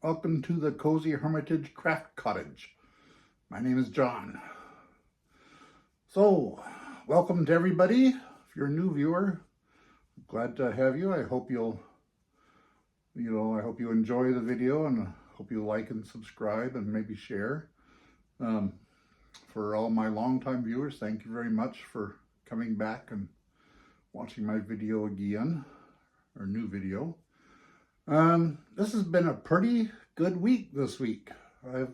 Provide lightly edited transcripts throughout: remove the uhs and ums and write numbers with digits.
Welcome to the Cozy Hermitage Craft Cottage. My name is John. So, welcome to everybody. If you're a new viewer, glad to have you. I hope I hope you enjoy the video, and I hope you like and subscribe and maybe share. For all my longtime viewers, thank you very much for coming back and watching my video again, or new video. This has been a pretty good week this week. I've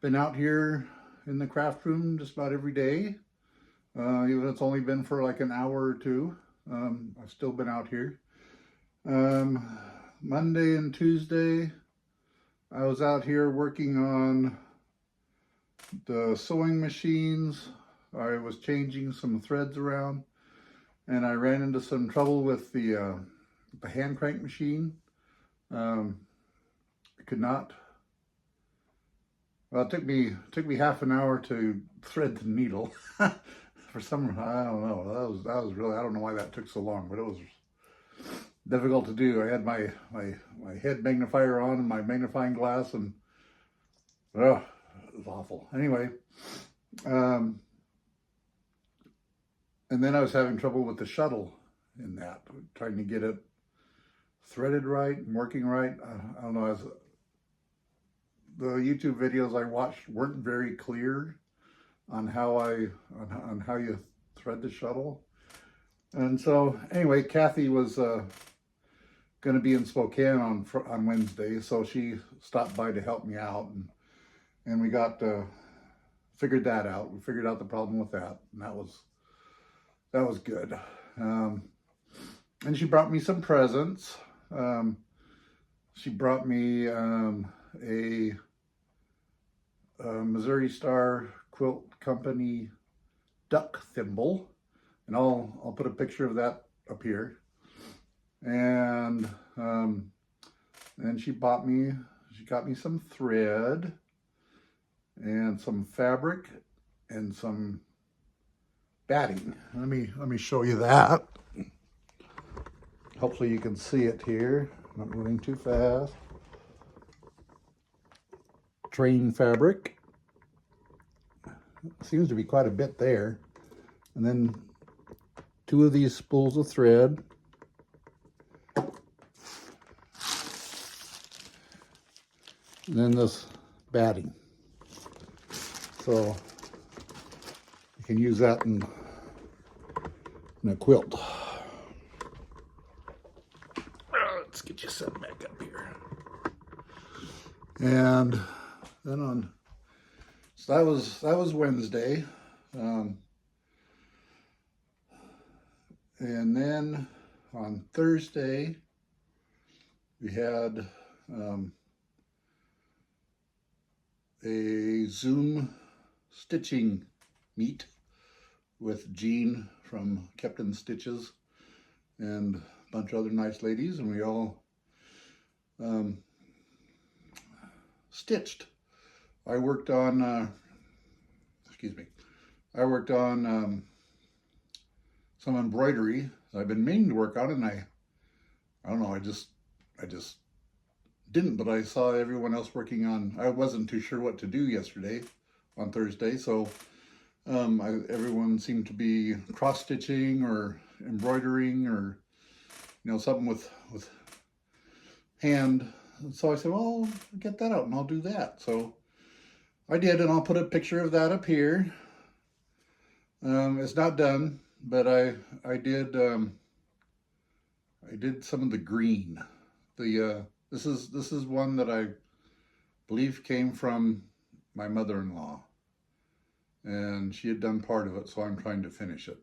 been out here in the craft room just about every day. Even if it's only been for like an hour or two. I've still been out here. Monday and Tuesday, I was out here working on the sewing machines. I was changing some threads around, and I ran into some trouble with the hand crank machine. I could not. Well, it took me half an hour to thread the needle. For some, I don't know. That was really, I don't know why that took so long, but it was difficult to do. I had my head magnifier on and my magnifying glass, and it was awful. Anyway, and then I was having trouble with the shuttle in that, trying to get it threaded right and working right. I don't know. The YouTube videos I watched weren't very clear on how you thread the shuttle. And so anyway, Kathy was going to be in Spokane on Wednesday, so she stopped by to help me out, and we got figured that out. We figured out the problem with that, and that was good. And she brought me some presents. She brought me a Missouri Star Quilt Company duck thimble, and I'll put a picture of that up here. And she got me some thread and some fabric and some batting. Let me show you that. Hopefully you can see it here. Not moving too fast. Train fabric. Seems to be quite a bit there. And then 2 of these spools of thread. And then this batting. So you can use that in a quilt. Let's get you set back up here. And then so that was Wednesday. And then on Thursday, we had a Zoom stitching meet with Jean from Captain Stitches and a bunch of other nice ladies, and we all stitched. I worked on some embroidery. I've been meaning to work on it, and I don't know, I just didn't, but I saw everyone else working on. I wasn't too sure what to do yesterday on Thursday, so everyone seemed to be cross-stitching or embroidering, or something with hand. And so I said, well, get that out and I'll do that. So I did, and I'll put a picture of that up here. It's not done, but I did some of the green. This is one that I believe came from my mother-in-law, and she had done part of it, so I'm trying to finish it.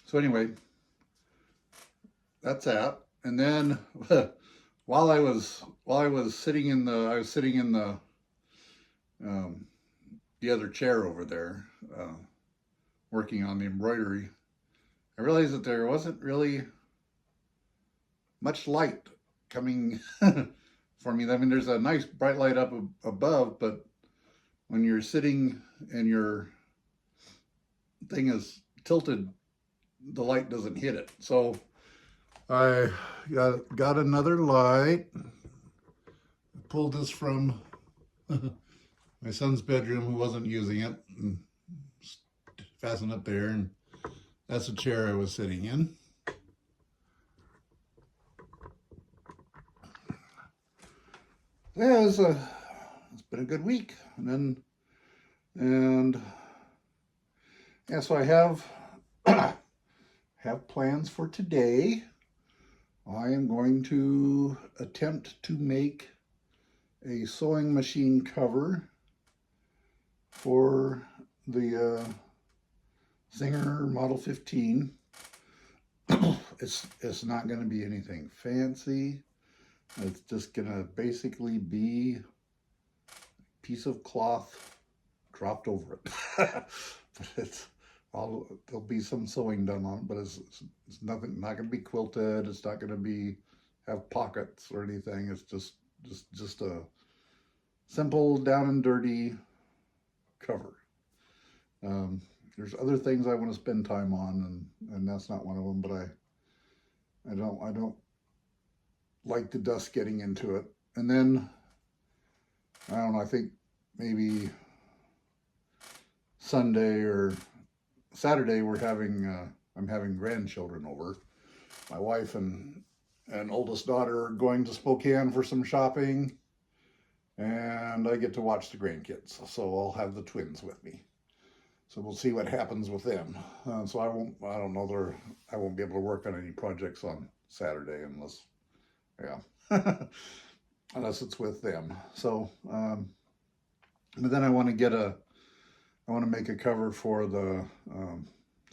So anyway, that's that. And then while I was sitting in the other chair over there, working on the embroidery, I realized that there wasn't really much light coming for me. I mean, there's a nice bright light up above, but when you're sitting and your thing is tilted, the light doesn't hit it. So I got another light. pulled this from my son's bedroom who wasn't using it, and fastened it there, and that's the chair I was sitting in. Yeah, it's been a good week. And yeah, so I have have plans for today. I am going to attempt to make a sewing machine cover for the Singer Model 15. It's not going to be anything fancy. It's just going to basically be a piece of cloth dropped over it. But there'll be some sewing done on it, but it's nothing, not going to be quilted. It's not going to have pockets or anything. It's just a simple down and dirty cover. There's other things I want to spend time on, and that's not one of them, but I don't like the dust getting into it. And then, I don't know, I think maybe Sunday or Saturday I'm having grandchildren over. My wife and oldest daughter are going to Spokane for some shopping, and I get to watch the grandkids. So I'll have the twins with me. So we'll see what happens with them. So I won't be able to work on any projects on Saturday unless it's with them. So, but then I want to make a cover for the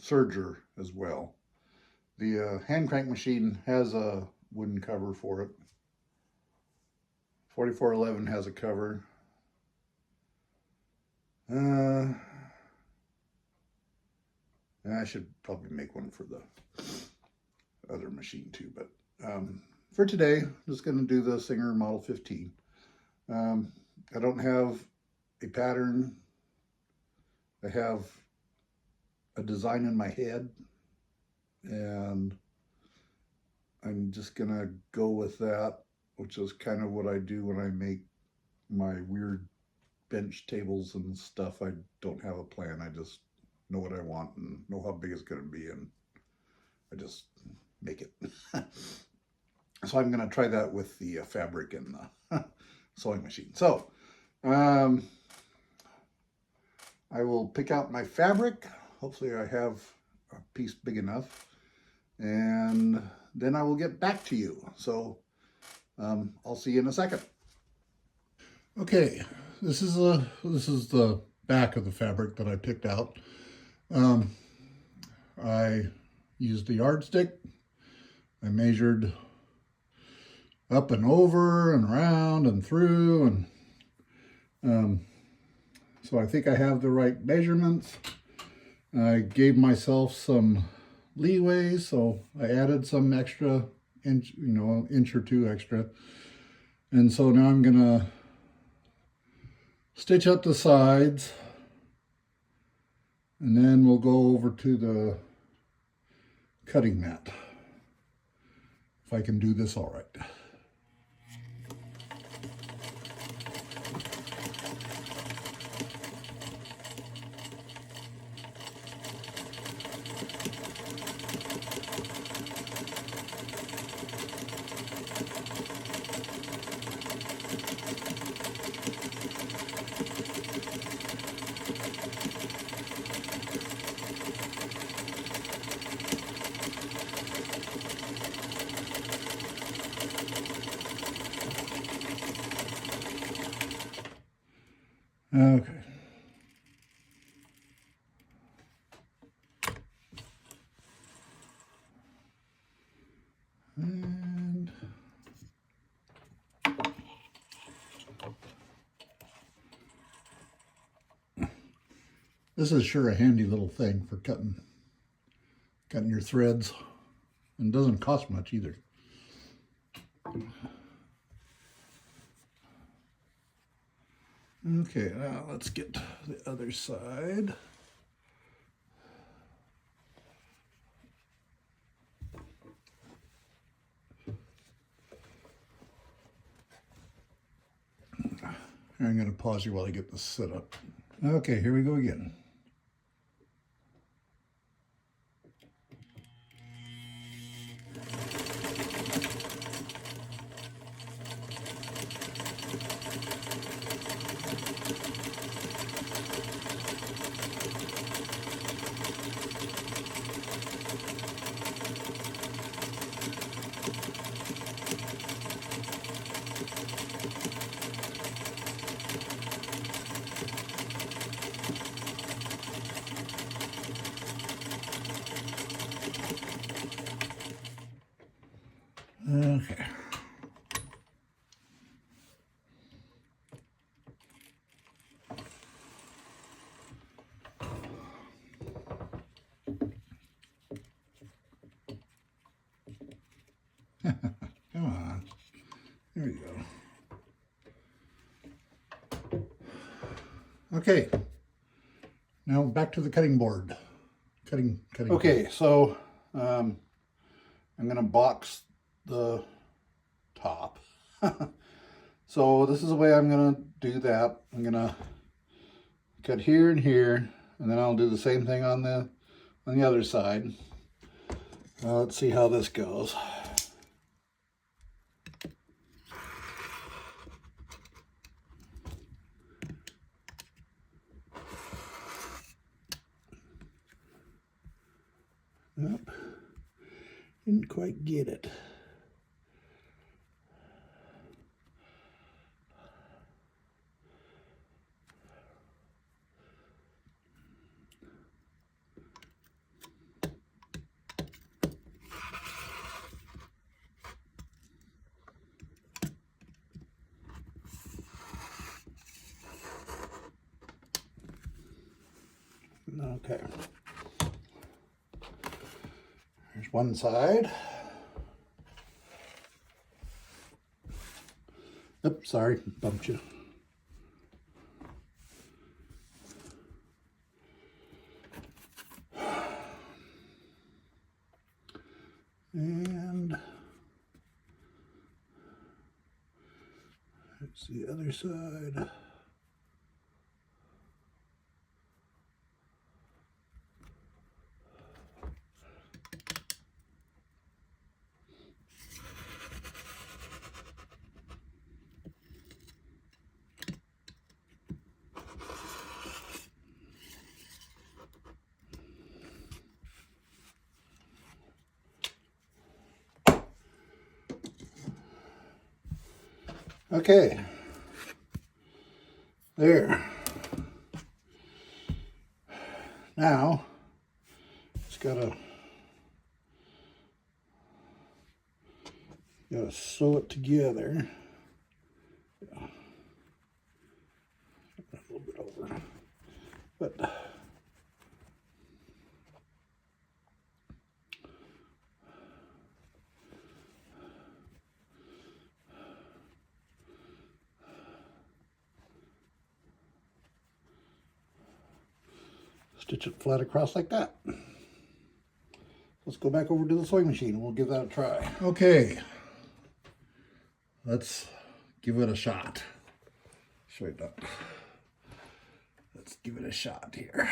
serger as well. The hand crank machine has a wooden cover for it. 4411 has a cover. I should probably make one for the other machine too, but for today, I'm just going to do the Singer Model 15. I don't have a pattern. I have a design in my head, and I'm just going to go with that, which is kind of what I do when I make my weird bench tables and stuff. I don't have a plan. I just know what I want and know how big it's going to be, and I just make it. So I'm going to try that with the fabric and the sewing machine. So I will pick out my fabric. Hopefully I have a piece big enough, and then I will get back to you. So I'll see you in a second. Okay, this is the back of the fabric that I picked out. I used the yardstick. I measured up and over and around and through, and so I think I have the right measurements. I gave myself some leeway, so I added some extra inch, inch or two extra. And so now I'm gonna stitch up the sides, and then we'll go over to the cutting mat, if I can do this all right. Okay. And this is sure a handy little thing for cutting your threads, and doesn't cost much either. Okay, now let's get the other side. I'm going to pause you while I get this set up. Okay, here we go again. Okay. Come on. There we go. Okay. Now back to the cutting board. Cutting. Okay, so I'm going to box the top. So this is the way I'm going to do that. I'm going to cut here and here, and then I'll do the same thing on the other side. Let's see how this goes. Nope, didn't quite get it. Okay. There's one side. Oops, sorry, bumped you. And it's the other side. Okay, there. Now, it's gotta sew it together. Yeah. A little bit over, but stitch it flat across like that. Let's go back over to the sewing machine and we'll give that a try. Okay, let's give it a shot. Show it up. Let's give it a shot here.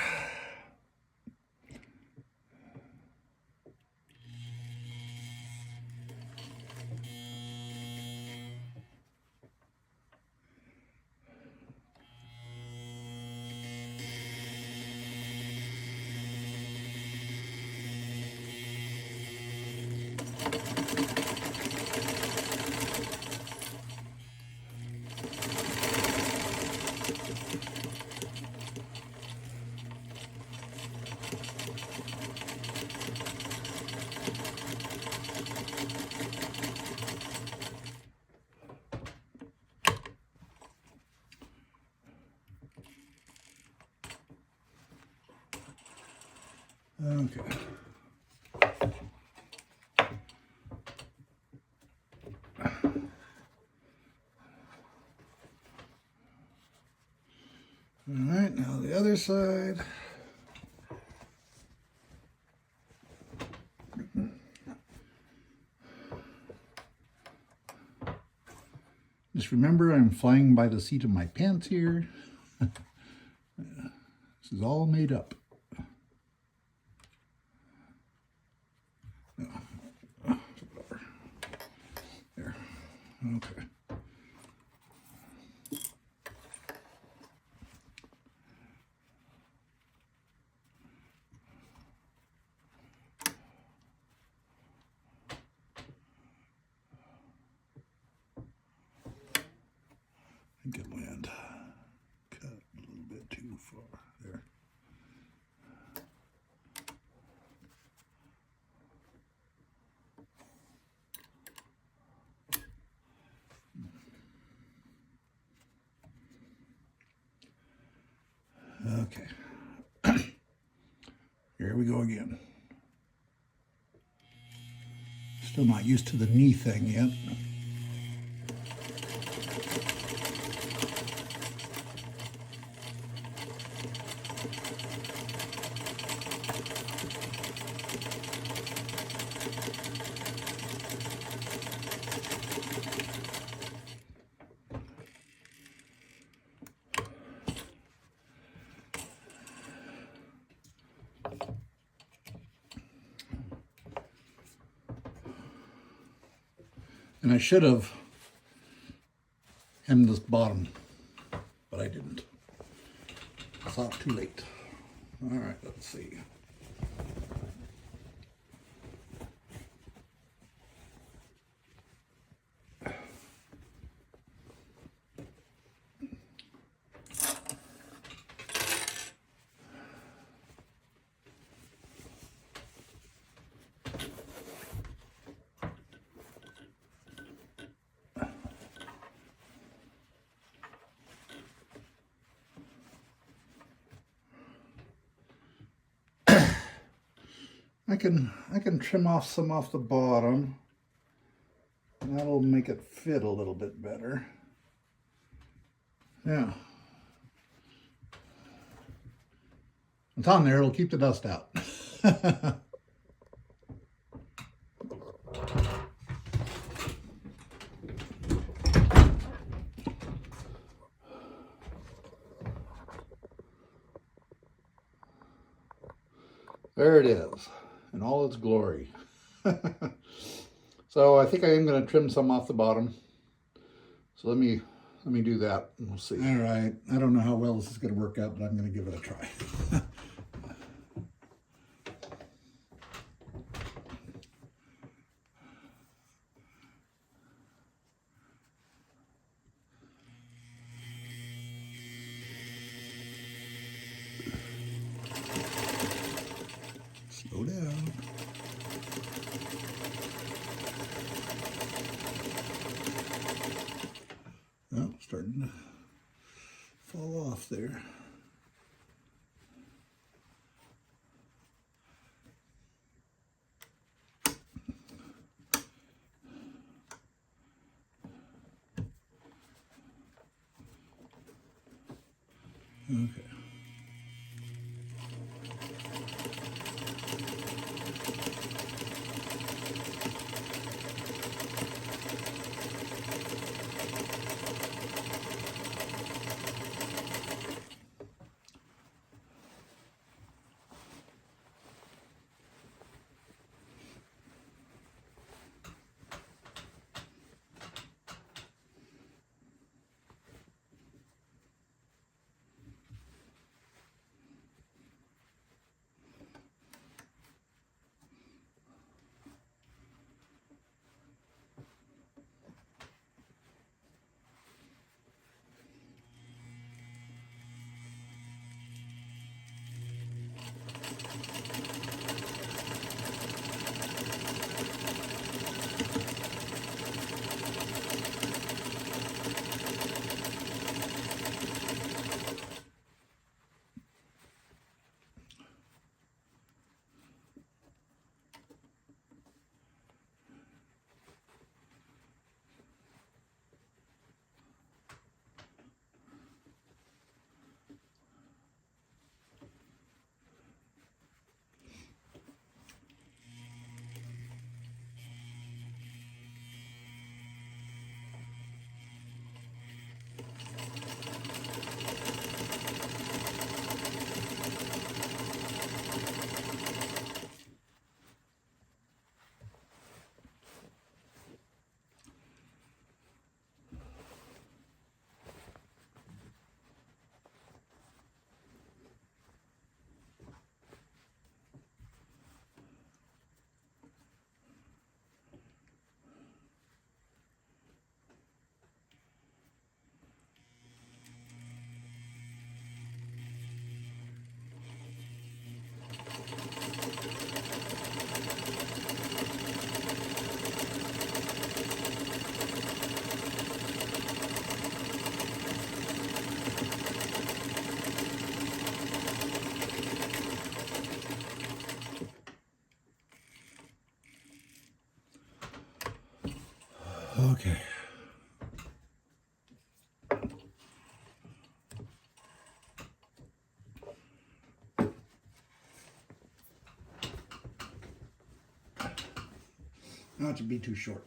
Okay. All right, now the other side. Just remember, I'm flying by the seat of my pants here. This is all made up. There. Okay. I think it went cut a little bit too far there. Okay. Here we go again. Still not used to the knee thing yet. And I should have hemmed this bottom, but I didn't. I thought too late. All right, let's see. I can trim off some off the bottom. That'll make it fit a little bit better. Yeah. It's on there, it'll keep the dust out. There it is, in all its glory. So I think I am going to trim some off the bottom. So let me do that and we'll see. All right, I don't know how well this is going to work out, but I'm going to give it a try. Slow down. Oh, starting to fall off there. Okay. Okay. Not to be too short.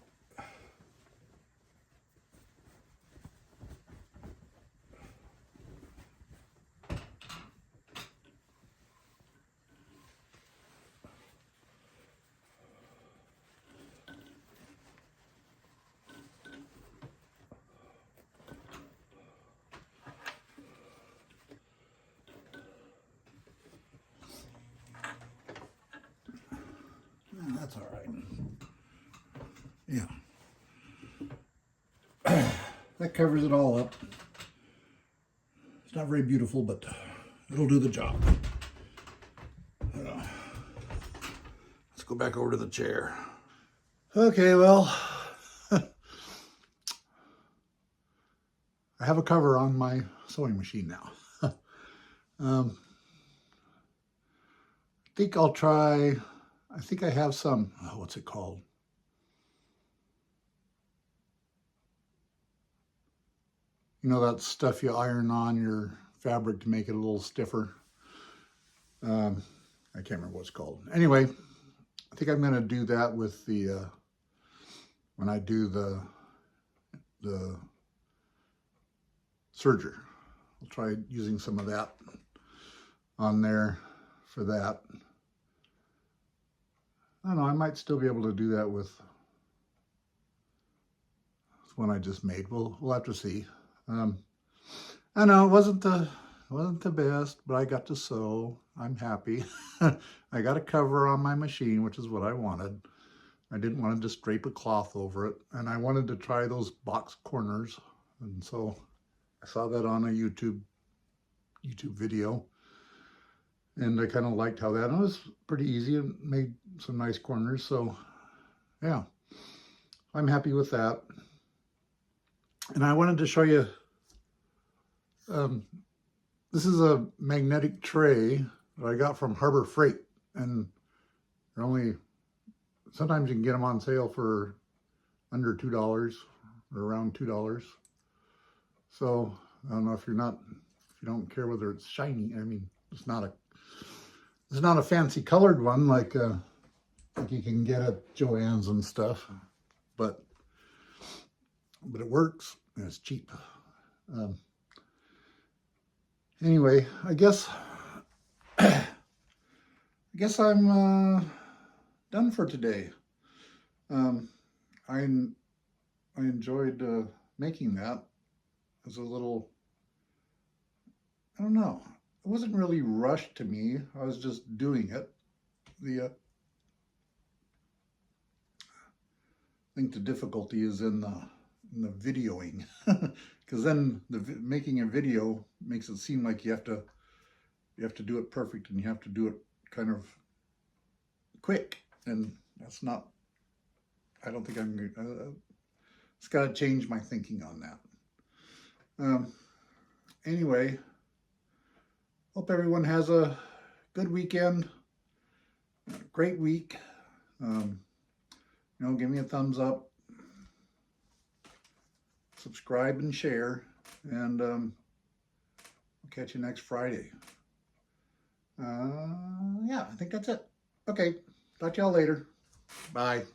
That's all right. Yeah. That covers it all up. It's not very beautiful, but it'll do the job. Let's go back over to the chair. Okay, well, I have a cover on my sewing machine now. I think I'll try, I think I have some, what's it called? You know, that stuff you iron on your fabric to make it a little stiffer. I can't remember what it's called. Anyway, I think I'm going to do that with the, when I do the serger. I'll try using some of that on there for that. I don't know, I might still be able to do that with one I just made. We'll have to see. I know it wasn't the best, but I got to sew. I'm happy. I got a cover on my machine, which is what I wanted. I didn't want to just drape a cloth over it, and I wanted to try those box corners, and so I saw that on a YouTube video, and I kind of liked how that, and it was pretty easy and made some nice corners. So yeah, I'm happy with that. And I wanted to show you, this is a magnetic tray that I got from Harbor Freight, and they're only, sometimes you can get them on sale for under $2 or around $2. So I don't know if you don't care whether it's shiny. I mean, it's not a fancy colored one like you can get at Joann's and stuff, but it works and it's cheap. Anyway, I guess I'm done for today. I enjoyed making that. It was a little, I don't know, it wasn't really rushed to me. I was just doing it. I think the difficulty is in the videoing, because then making a video makes it seem like you have to do it perfect, and you have to do it kind of quick, and that's not, I don't think I'm going it's got to change my thinking on that. Anyway, hope everyone has a good weekend, a great week. You know, give me a thumbs up, subscribe and share, and I'll catch you next Friday. Yeah, I think that's it. Okay, talk to y'all later. Bye.